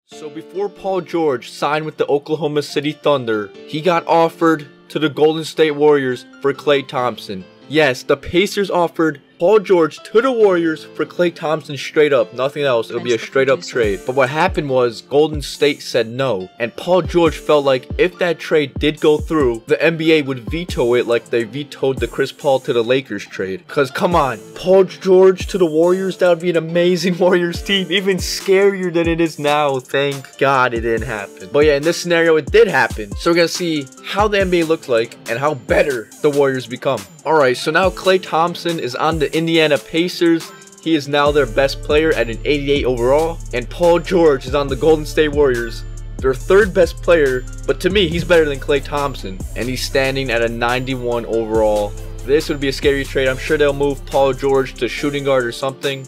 So before Paul George signed with the Oklahoma City Thunder, he got offered to the Golden State Warriors for Klay Thompson. Yes, the Pacers offered Paul George to the Warriors for Klay Thompson straight up, nothing else. It'll be a straight up trade. But what happened was Golden State said no, and Paul George felt like if that trade did go through, the NBA would veto it like they vetoed the Chris Paul to the Lakers trade. Cause come on, Paul George to the Warriors, that would be an amazing Warriors team, even scarier than it is now. Thank God it didn't happen. But yeah, in this scenario it did happen. So we're gonna see how the NBA looks like and how better the Warriors become. Alright, so now Klay Thompson is on the Indiana Pacers. He is now their best player at an 88 overall. And Paul George is on the Golden State Warriors, their third best player. But to me, he's better than Klay Thompson. And he's standing at a 91 overall. This would be a scary trade. I'm sure they'll move Paul George to shooting guard or something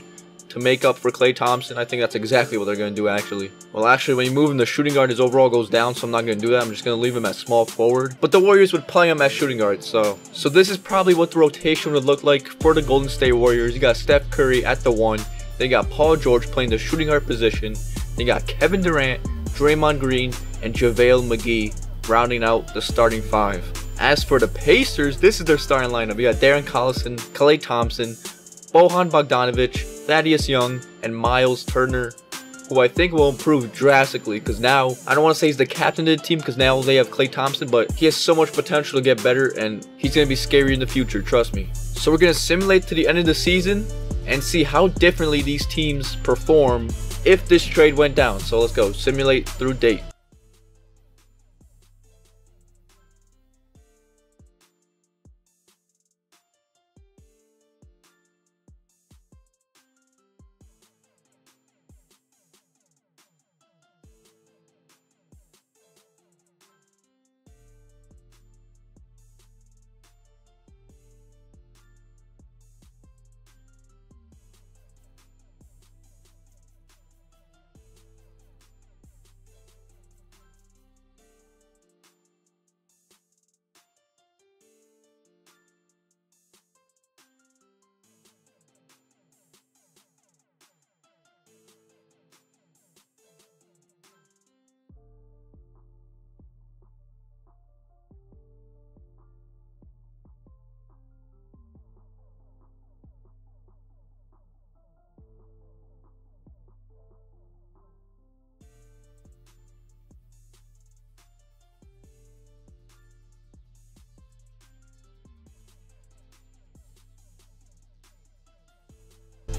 to make up for Klay Thompson. I think that's exactly what they're going to do, actually. Well, actually, when you move him to shooting guard, his overall goes down, so I'm not going to do that. I'm just going to leave him at small forward. But the Warriors would play him at shooting guard, so this is probably what the rotation would look like for the Golden State Warriors. You got Steph Curry at the 1. Then you got Paul George playing the shooting guard position. Then you got Kevin Durant, Draymond Green, and JaVale McGee rounding out the starting 5. As for the Pacers, this is their starting lineup. You got Darren Collison, Klay Thompson, Bojan Bogdanovic, Thaddeus Young, and Miles Turner, who I think will improve drastically because now, I don't want to say he's the captain of the team because now they have Klay Thompson, but he has so much potential to get better and he's going to be scary in the future, trust me. So we're going to simulate to the end of the season and see how differently these teams perform if this trade went down. So let's go, simulate through date.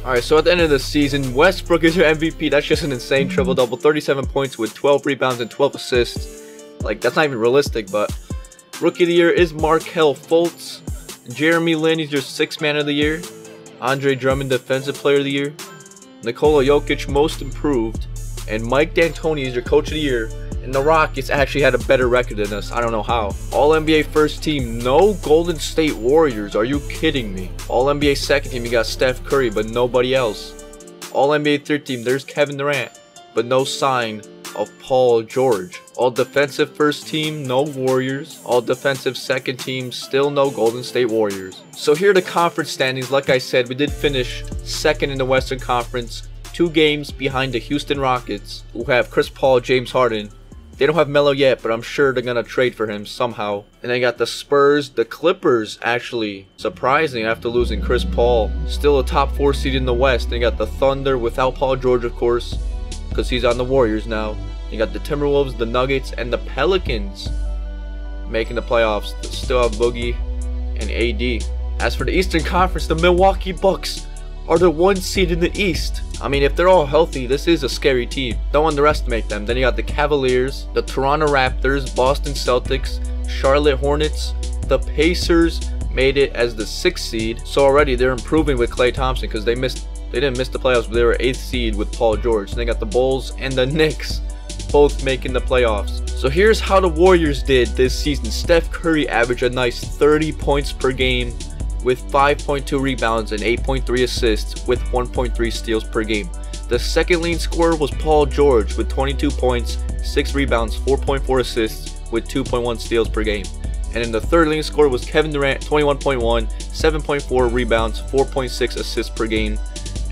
Alright, so at the end of the season, Westbrook is your MVP. That's just an insane triple-double. 37 points with 12 rebounds and 12 assists. Like, that's not even realistic, but Rookie of the Year is Markelle Fultz. Jeremy Lin is your 6th Man of the Year. Andre Drummond, Defensive Player of the Year. Nikola Jokic, Most Improved. And Mike D'Antoni is your Coach of the Year. And the Rockets actually had a better record than us. I don't know how. All-NBA first team, no Golden State Warriors. Are you kidding me? All-NBA second team, you got Steph Curry, but nobody else. All-NBA third team, there's Kevin Durant, but no sign of Paul George. All-defensive first team, no Warriors. All-defensive second team, still no Golden State Warriors. So here are the conference standings. Like I said, we did finish second in the Western Conference, 2 games behind the Houston Rockets, who have Chris Paul, James Harden. They don't have Melo yet, but I'm sure they're going to trade for him somehow. And then got the Spurs, the Clippers, actually surprising after losing Chris Paul. Still a top 4 seed in the West. Then you got the Thunder without Paul George, of course, because he's on the Warriors now. You got the Timberwolves, the Nuggets, and the Pelicans making the playoffs. They still have Boogie and AD. As for the Eastern Conference, the Milwaukee Bucks are the 1 seed in the East. I mean, if they're all healthy, this is a scary team. Don't underestimate them. Then you got the Cavaliers, the Toronto Raptors, Boston Celtics, Charlotte Hornets. The Pacers made it as the 6th seed. So already they're improving with Klay Thompson because they didn't miss the playoffs, but they were 8th seed with Paul George. And they got the Bulls and the Knicks both making the playoffs. So here's how the Warriors did this season. Steph Curry averaged a nice 30 points per game, with 5.2 rebounds and 8.3 assists with 1.3 steals per game. The second leading scorer was Paul George with 22 points, 6 rebounds, 4.4 assists with 2.1 steals per game. And in the third leading scorer was Kevin Durant, 21.1, 7.4 rebounds, 4.6 assists per game.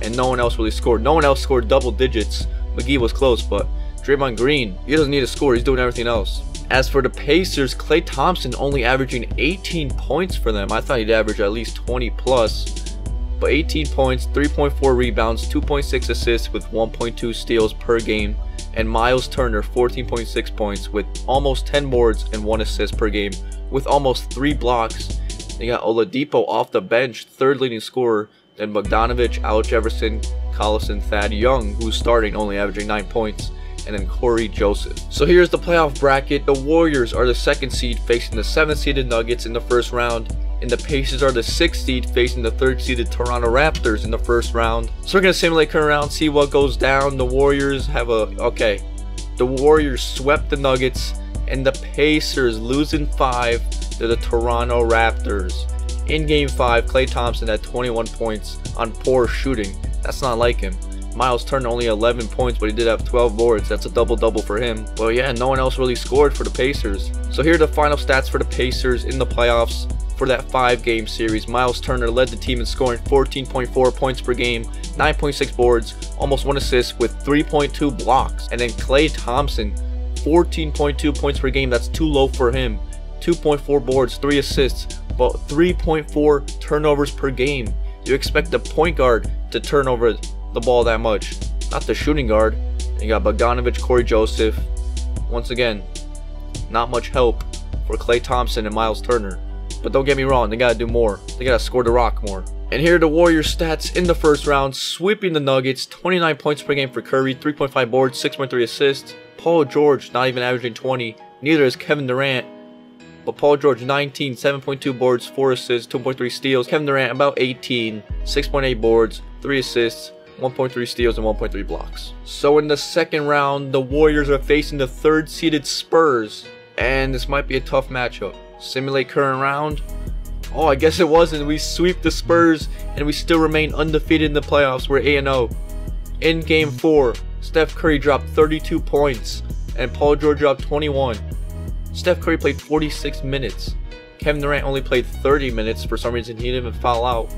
And no one else really scored. No one else scored double digits. McGee was close, but Draymond Green, he doesn't need to score, he's doing everything else. As for the Pacers, Klay Thompson only averaging 18 points for them. I thought he'd average at least 20 plus. But 18 points, 3.4 rebounds, 2.6 assists with 1.2 steals per game. And Miles Turner, 14.6 points with almost 10 boards and 1 assist per game with almost 3 blocks. They got Oladipo off the bench, third leading scorer. Then Bogdanovich, Alex Jefferson, Collison, Thad Young, who's starting, only averaging 9 points. And then Corey Joseph. So here's the playoff bracket. The Warriors are the 2nd seed facing the 7th seeded Nuggets in the first round. And the Pacers are the 6th seed facing the 3rd seeded Toronto Raptors in the first round. So we're going to simulate current round, see what goes down. The Warriors have the Warriors swept the Nuggets. And the Pacers losing 5 to the Toronto Raptors. In game 5, Klay Thompson had 21 points on poor shooting. That's not like him. Miles Turner only 11 points, but he did have 12 boards. That's a double-double for him. Well, yeah, no one else really scored for the Pacers. So here are the final stats for the Pacers in the playoffs for that 5-game series. Miles Turner led the team in scoring 14.4 points per game, 9.6 boards, almost 1 assist with 3.2 blocks. And then Klay Thompson, 14.2 points per game. That's too low for him. 2.4 boards, 3 assists, but 3.4 turnovers per game. You expect the point guard to turn over the ball that much, not the shooting guard. And you got Bogdanovich, Corey Joseph. Once again, not much help for Klay Thompson and Miles Turner. But don't get me wrong, they gotta do more. They gotta score the rock more. And here are the Warriors stats in the first round, sweeping the Nuggets. 29 points per game for Curry, 3.5 boards, 6.3 assists. Paul George not even averaging 20. Neither is Kevin Durant. But Paul George 19, 7.2 boards, 4 assists, 2.3 steals. Kevin Durant about 18, 6.8 boards, 3 assists, 1.3 steals, and 1.3 blocks. So in the second round, the Warriors are facing the 3rd seeded Spurs. And this might be a tough matchup. Simulate current round. Oh, I guess it wasn't. We sweep the Spurs and we still remain undefeated in the playoffs. We're 8-0. In game 4, Steph Curry dropped 32 points and Paul George dropped 21. Steph Curry played 46 minutes. Kevin Durant only played 30 minutes. For some reason, he didn't even foul out.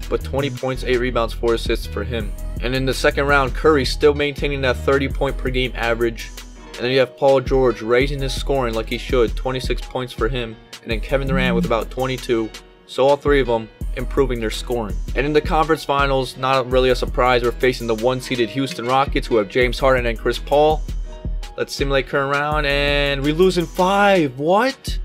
But 20 points, 8 rebounds, 4 assists for him. And in the second round, Curry still maintaining that 30-point per game average. And then you have Paul George raising his scoring like he should. 26 points for him. And then Kevin Durant with about 22. So all 3 of them improving their scoring. And in the conference finals, not really a surprise, we're facing the 1-seeded Houston Rockets, who have James Harden and Chris Paul. Let's simulate current round, and we losing 5. What?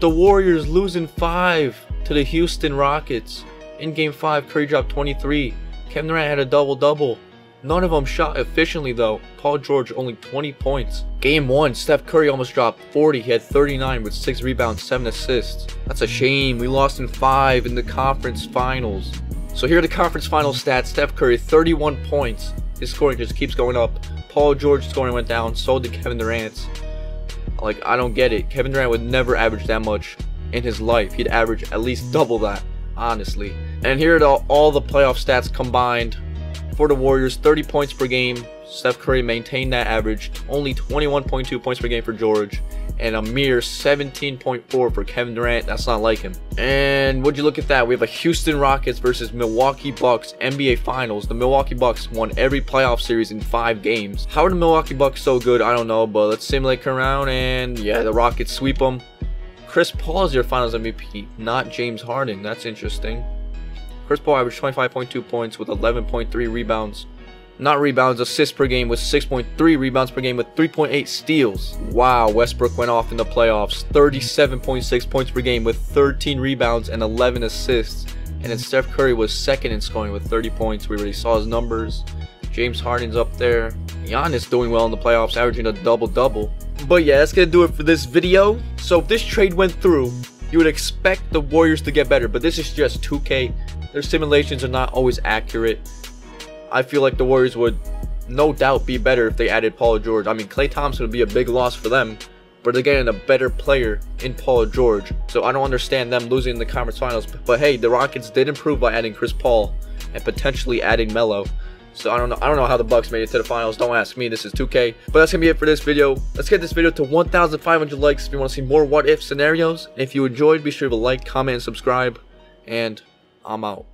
The Warriors losing 5 to the Houston Rockets. In game 5, Curry dropped 23. Kevin Durant had a double-double. None of them shot efficiently though. Paul George only 20 points. Game 1, Steph Curry almost dropped 40. He had 39 with 6 rebounds, 7 assists. That's a shame. We lost in 5 in the conference finals. So here are the conference final stats. Steph Curry, 31 points. His scoring just keeps going up. Paul George's scoring went down. So did Kevin Durant's. Like, I don't get it. Kevin Durant would never average that much in his life. He'd average at least double that, honestly. And here are all the playoff stats combined. For the Warriors, 30 points per game. Steph Curry maintained that average. Only 21.2 points per game for George. And a mere 17.4 for Kevin Durant. That's not like him. And would you look at that? We have a Houston Rockets versus Milwaukee Bucks NBA Finals. The Milwaukee Bucks won every playoff series in 5 games. How are the Milwaukee Bucks so good? I don't know. But let's simulate current round. And yeah, the Rockets sweep them. Chris Paul is your Finals MVP, not James Harden. That's interesting. Chris Paul averaged 25.2 points with 11.3 rebounds. Not rebounds, assists per game with 6.3 rebounds per game with 3.8 steals. Wow, Westbrook went off in the playoffs. 37.6 points per game with 13 rebounds and 11 assists. And then Steph Curry was second in scoring with 30 points. We already saw his numbers. James Harden's up there. Giannis doing well in the playoffs, averaging a double-double. But yeah, that's going to do it for this video. So if this trade went through, you would expect the Warriors to get better. But this is just 2K. Their simulations are not always accurate. I feel like the Warriors would no doubt be better if they added Paul George. I mean, Klay Thompson would be a big loss for them, but they're getting a better player in Paul George. So I don't understand them losing in the conference finals. But hey, the Rockets did improve by adding Chris Paul and potentially adding Melo. So I don't know how the Bucks made it to the finals. Don't ask me. This is 2K. But that's gonna be it for this video. Let's get this video to 1,500 likes if you want to see more what if scenarios. And if you enjoyed, be sure to like, comment, and subscribe. And I'm out.